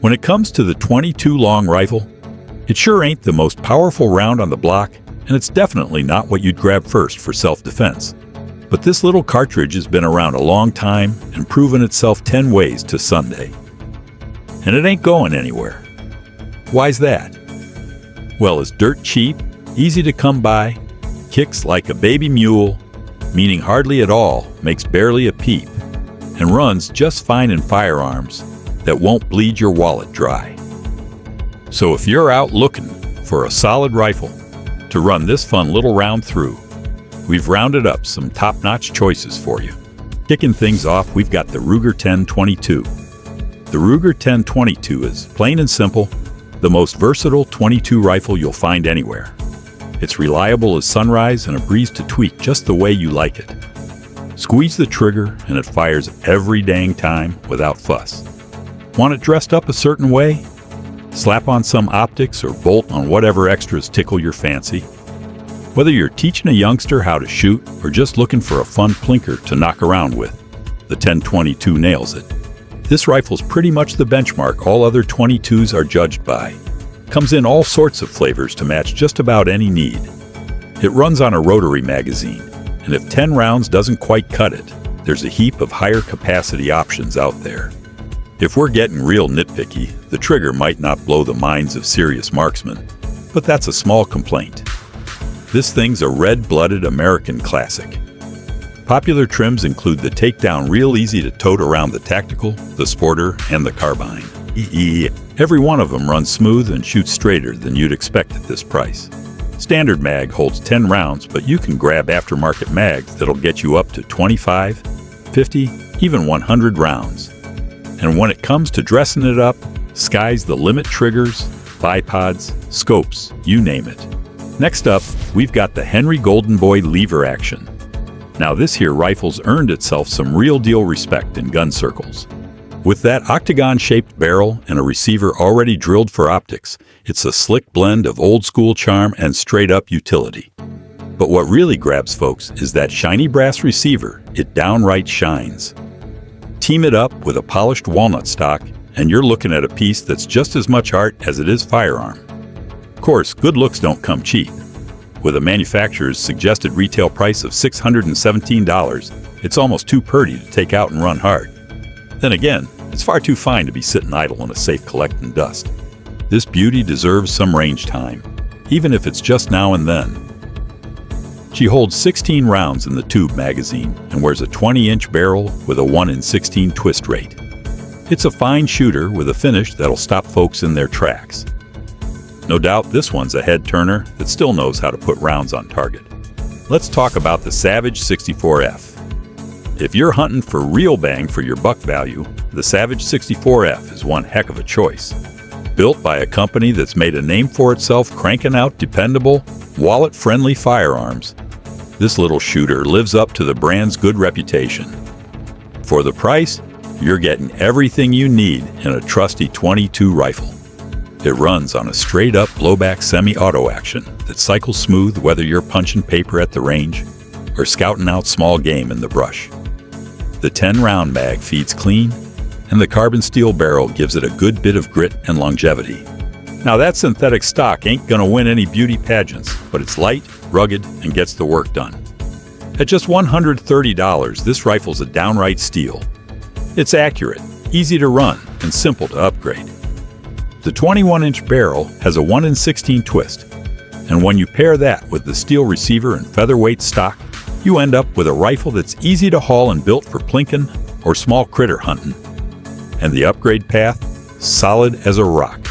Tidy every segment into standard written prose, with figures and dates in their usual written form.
When it comes to the 22 long rifle, it sure ain't the most powerful round on the block, and it's definitely not what you'd grab first for self-defense. But this little cartridge has been around a long time and proven itself 10 ways to Sunday. And it ain't going anywhere. Why's that? Well, it's dirt cheap, easy to come by, kicks like a baby mule, meaning hardly at all, makes barely a peep, and runs just fine in firearms that won't bleed your wallet dry. So if you're out looking for a solid rifle to run this fun little round through, we've rounded up some top-notch choices for you. Kicking things off, we've got the Ruger 10/22. The Ruger 10/22 is, plain and simple, the most versatile .22 rifle you'll find anywhere. It's reliable as sunrise and a breeze to tweak just the way you like it. Squeeze the trigger and it fires every dang time without fuss. Want it dressed up a certain way? Slap on some optics or bolt on whatever extras tickle your fancy. Whether you're teaching a youngster how to shoot or just looking for a fun plinker to knock around with, the 10/22 nails it. This rifle's pretty much the benchmark all other .22s are judged by. Comes in all sorts of flavors to match just about any need. It runs on a rotary magazine, and if 10 rounds doesn't quite cut it, there's a heap of higher capacity options out there. If we're getting real nitpicky, the trigger might not blow the minds of serious marksmen, but that's a small complaint. This thing's a red-blooded American classic. Popular trims include the takedown real easy to tote around the tactical, the sporter, and the carbine. Every one of them runs smooth and shoots straighter than you'd expect at this price. Standard mag holds 10 rounds, but you can grab aftermarket mags that'll get you up to 25, 50, even 100 rounds. And when it comes to dressing it up, sky's the limit. Triggers, bipods, scopes, you name it. Next up, we've got the Henry Golden Boy lever action. Now this here rifle's earned itself some real deal respect in gun circles. With that octagon-shaped barrel and a receiver already drilled for optics, it's a slick blend of old-school charm and straight-up utility. But what really grabs folks is that shiny brass receiver. It downright shines. Team it up with a polished walnut stock, and you're looking at a piece that's just as much art as it is firearm. Of course, good looks don't come cheap. With a manufacturer's suggested retail price of $617, it's almost too purty to take out and run hard. Then again, it's far too fine to be sitting idle in a safe collecting dust. This beauty deserves some range time, even if it's just now and then. She holds 16 rounds in the tube magazine and wears a 20-inch barrel with a 1 in 16 twist rate. It's a fine shooter with a finish that'll stop folks in their tracks. No doubt this one's a head-turner that still knows how to put rounds on target. Let's talk about the Savage 64F. If you're hunting for real bang for your buck value, the Savage 64F is one heck of a choice. Built by a company that's made a name for itself cranking out dependable, wallet-friendly firearms, this little shooter lives up to the brand's good reputation. For the price, you're getting everything you need in a trusty .22 rifle. It runs on a straight-up blowback semi-auto action that cycles smooth whether you're punching paper at the range or scouting out small game in the brush. The 10-round mag feeds clean, and the carbon steel barrel gives it a good bit of grit and longevity. Now that synthetic stock ain't gonna win any beauty pageants, but it's light, rugged, and gets the work done. At just $130, this rifle's a downright steal. It's accurate, easy to run, and simple to upgrade. The 21-inch barrel has a 1 in 16 twist, and when you pair that with the steel receiver and featherweight stock, you end up with a rifle that's easy to haul and built for plinking or small critter hunting. And the upgrade path, solid as a rock.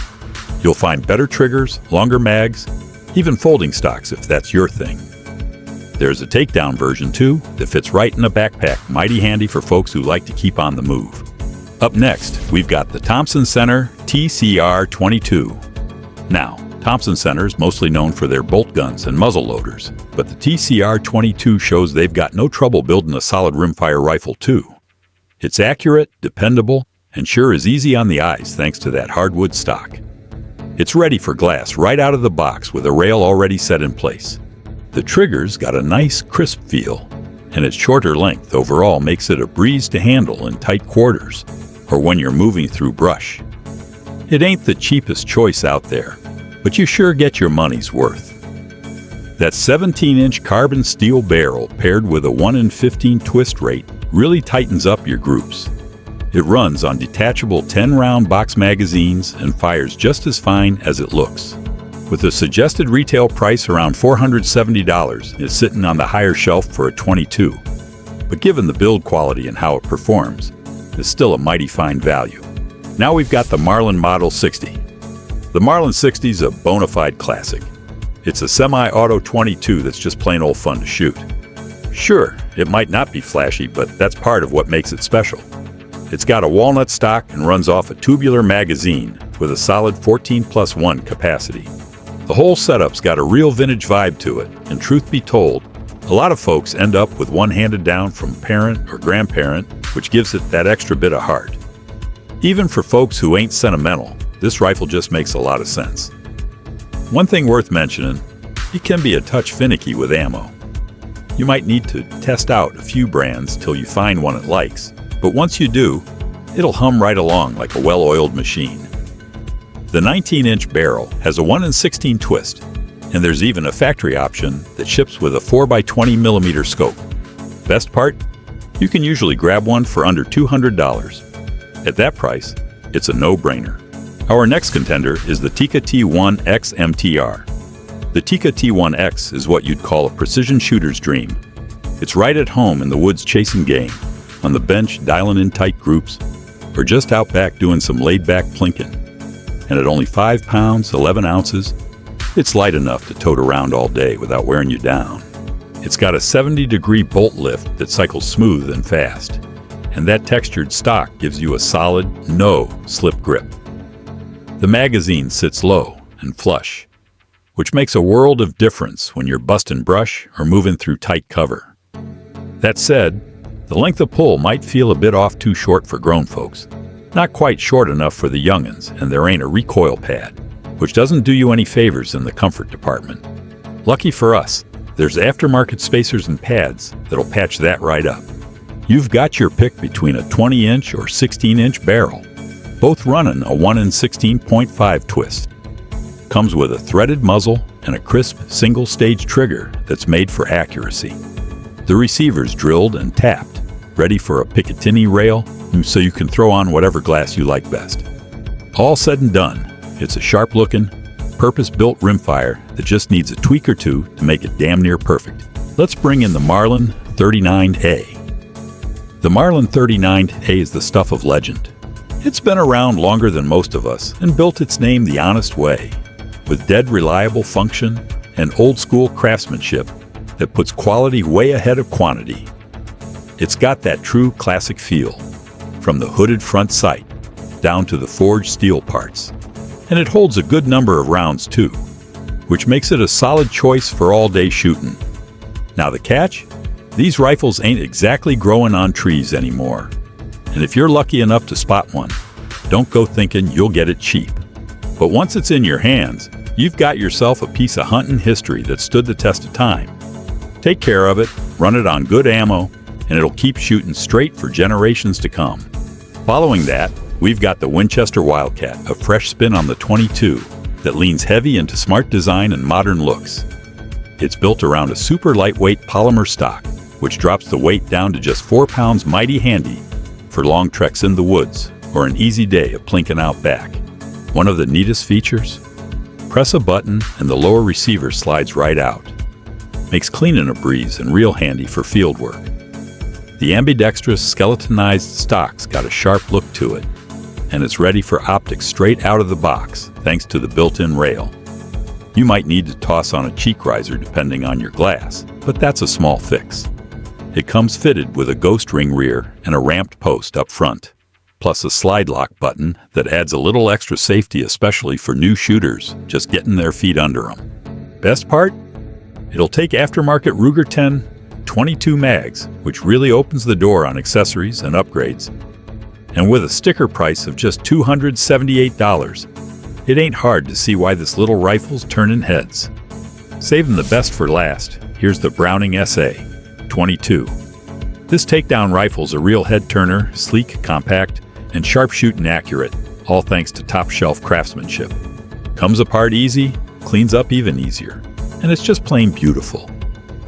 You'll find better triggers, longer mags, even folding stocks if that's your thing. There's a takedown version too that fits right in a backpack, mighty handy for folks who like to keep on the move. Up next, we've got the Thompson Center TCR-22. Now, Thompson Center is mostly known for their bolt guns and muzzle loaders, but the TCR-22 shows they've got no trouble building a solid rimfire rifle too. It's accurate, dependable, and sure is easy on the eyes thanks to that hardwood stock. It's ready for glass right out of the box with a rail already set in place. The trigger's got a nice, crisp feel, and its shorter length overall makes it a breeze to handle in tight quarters or when you're moving through brush. It ain't the cheapest choice out there, but you sure get your money's worth. That 17-inch carbon steel barrel paired with a 1 in 15 twist rate really tightens up your groups. It runs on detachable 10-round box magazines and fires just as fine as it looks. With a suggested retail price around $470, it's sitting on the higher shelf for a 22. But given the build quality and how it performs, it's still a mighty fine value. Now we've got the Marlin Model 60. The Marlin 60 is a bona fide classic. It's a semi-auto 22 that's just plain old fun to shoot. Sure, it might not be flashy, but that's part of what makes it special. It's got a walnut stock and runs off a tubular magazine with a solid 14+1 capacity. The whole setup's got a real vintage vibe to it, and truth be told, a lot of folks end up with one handed down from parent or grandparent, which gives it that extra bit of heart. Even for folks who ain't sentimental, this rifle just makes a lot of sense. One thing worth mentioning, it can be a touch finicky with ammo. You might need to test out a few brands till you find one it likes, but once you do, it'll hum right along like a well-oiled machine. The 19-inch barrel has a 1 in 16 twist, and there's even a factory option that ships with a 4x20mm scope. Best part? You can usually grab one for under $200. At that price, it's a no-brainer. Our next contender is the Tikka T1x MTR. The Tikka T1x is what you'd call a precision shooter's dream. It's right at home in the woods chasing game, on the bench dialing in tight groups, or just out back doing some laid-back plinking. And at only 5 pounds, 11 ounces, it's light enough to tote around all day without wearing you down. It's got a 70-degree bolt lift that cycles smooth and fast, and that textured stock gives you a solid, no-slip grip. The magazine sits low and flush, which makes a world of difference when you're busting brush or moving through tight cover. That said, the length of pull might feel a bit off too short for grown folks. Not quite short enough for the young'uns, and there ain't a recoil pad, which doesn't do you any favors in the comfort department. Lucky for us, there's aftermarket spacers and pads that'll patch that right up. You've got your pick between a 20-inch or 16-inch barrel, both running a 1 in 16.5 twist. Comes with a threaded muzzle and a crisp single-stage trigger that's made for accuracy. The receiver's drilled and tapped, ready for a Picatinny rail, so you can throw on whatever glass you like best. All said and done, it's a sharp-looking, purpose-built rimfire that just needs a tweak or two to make it damn near perfect. Let's bring in the Marlin 39A. The Marlin 39A is the stuff of legend. It's been around longer than most of us and built its name the honest way, with dead reliable function and old-school craftsmanship that puts quality way ahead of quantity. It's got that true classic feel, from the hooded front sight down to the forged steel parts. And it holds a good number of rounds too, which makes it a solid choice for all-day shooting. Now the catch? These rifles ain't exactly growing on trees anymore. And if you're lucky enough to spot one, don't go thinking you'll get it cheap. But once it's in your hands, you've got yourself a piece of hunting history that stood the test of time. Take care of it, run it on good ammo, and it'll keep shooting straight for generations to come. Following that, we've got the Winchester Wildcat, a fresh spin on the 22 that leans heavy into smart design and modern looks. It's built around a super lightweight polymer stock, which drops the weight down to just 4 pounds, mighty handy for long treks in the woods or an easy day of plinking out back. One of the neatest features? Press a button and the lower receiver slides right out. Makes cleaning a breeze and real handy for field work. The ambidextrous skeletonized stock's got a sharp look to it, and it's ready for optics straight out of the box thanks to the built-in rail. You might need to toss on a cheek riser depending on your glass, but that's a small fix. It comes fitted with a ghost ring rear and a ramped post up front, plus a slide lock button that adds a little extra safety, especially for new shooters just getting their feet under them. Best part? It'll take aftermarket Ruger 10 22 mags, which really opens the door on accessories and upgrades. And with a sticker price of just $278, it ain't hard to see why this little rifle's turning heads. Saving the best for last, here's the Browning SA 22. This takedown rifle's a real head-turner, sleek, compact, and sharpshooting accurate, all thanks to top-shelf craftsmanship. Comes apart easy, cleans up even easier, and it's just plain beautiful,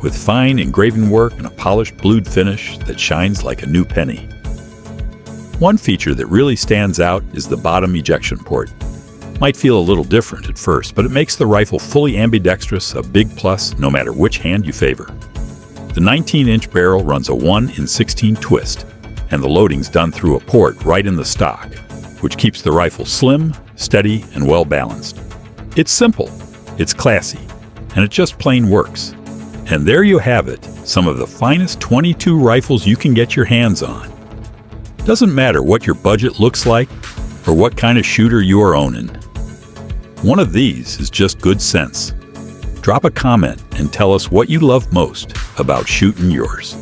with fine engraving work and a polished blued finish that shines like a new penny. One feature that really stands out is the bottom ejection port. Might feel a little different at first, but it makes the rifle fully ambidextrous, a big plus no matter which hand you favor. The 19-inch barrel runs a 1 in 16 twist, and the loading's done through a port right in the stock, which keeps the rifle slim, steady, and well-balanced. It's simple, it's classy, and it just plain works. And there you have it, some of the finest .22 rifles you can get your hands on. Doesn't matter what your budget looks like or what kind of shooter you are owning. One of these is just good sense. Drop a comment and tell us what you love most about shooting yours.